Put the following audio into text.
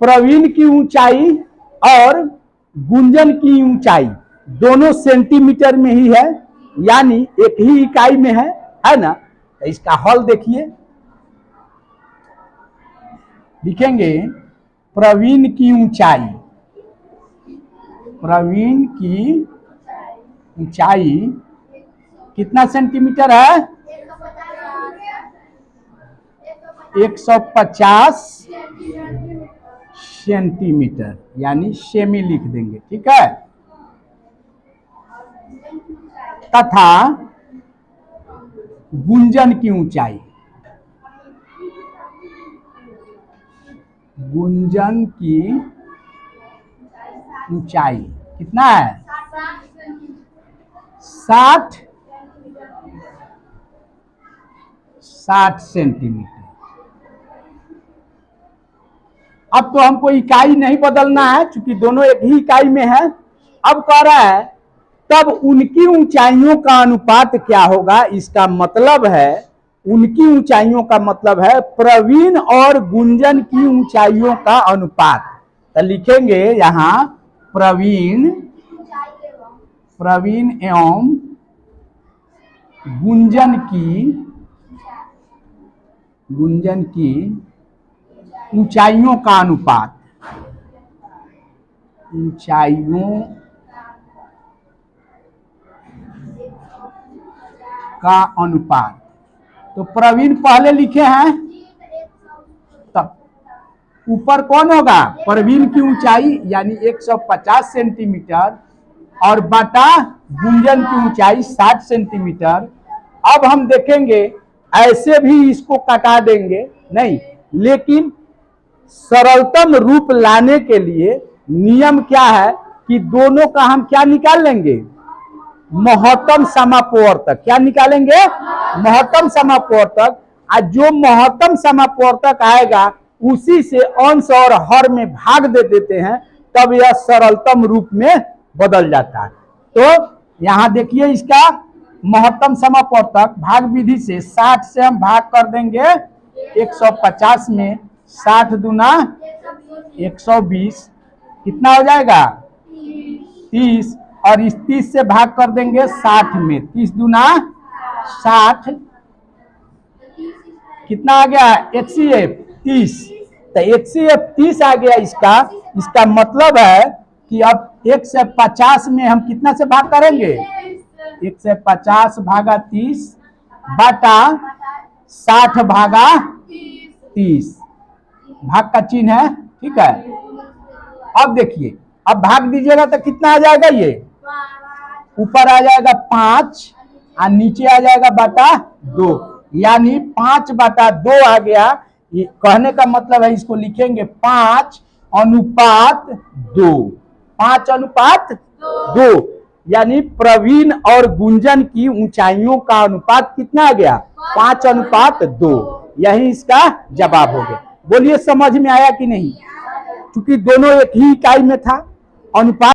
प्रवीण की ऊंचाई और गुंजन की ऊंचाई दोनों सेंटीमीटर में ही है, यानी एक ही इकाई में है ना। तो इसका हल देखिए, लिखेंगे प्रवीण की ऊंचाई, प्रवीण की ऊंचाई कितना सेंटीमीटर है? 150 सेंटीमीटर, यानी सेमी लिख देंगे, ठीक है। तथा गुंजन की ऊंचाई, गुंजन की ऊंचाई कितना है? 60 सेंटीमीटर। अब तो हमको इकाई नहीं बदलना है, क्योंकि दोनों एक ही इकाई में है। अब कह रहा है तब उनकी ऊंचाइयों का अनुपात क्या होगा। इसका मतलब है, उनकी ऊंचाइयों का मतलब है प्रवीण और गुंजन की ऊंचाइयों का अनुपात। तो लिखेंगे यहां प्रवीण एवं गुंजन की ऊंचाइयों का अनुपात, ऊंचाइयों का अनुपात। तो प्रवीण पहले लिखे हैं, तब ऊपर कौन होगा? प्रवीण की ऊंचाई यानी 150 सेंटीमीटर और बटा गुंजन की ऊंचाई 60 सेंटीमीटर। अब हम देखेंगे ऐसे भी इसको कटा देंगे नहीं, लेकिन सरलतम रूप लाने के लिए नियम क्या है कि दोनों का हम क्या निकाल लेंगे? महत्तम समापवर्तक। क्या निकालेंगे? महत्तम समापवर्तक। और जो महत्तम समापवर्तक आएगा उसी से अंश और हर में भाग दे देते हैं, तब यह सरलतम रूप में बदल जाता है। तो यहां देखिए इसका महत्तम समापवर्तक भाग विधि से 60 से हम भाग कर देंगे 150 में, 60 दूना 120, कितना हो जाएगा? 30। और इस 30 से भाग कर देंगे 60 में, 30 दूना 60, कितना आ गया? HCF 30। तो HCF 30 आ गया इसका मतलब है कि अब 150 में हम कितना से भाग करेंगे? 150 भागा 30 बटा 60 भागा 30, भाग का चिन्ह है, ठीक है। अब देखिए, अब भाग दीजिएगा तो कितना आ जाएगा? ये ऊपर आ जाएगा 5 और नीचे आ जाएगा बटा 2, यानी 5/2 आ गया। ये कहने का मतलब है, इसको लिखेंगे 5:2, 5:2, यानी प्रवीण और गुंजन की ऊंचाइयों का अनुपात कितना आ गया? 5:2। यही इसका जवाब हो गया। बोलिए समझ में आया कि नहीं? क्योंकि दोनों एक ही इकाई में था, अनुपात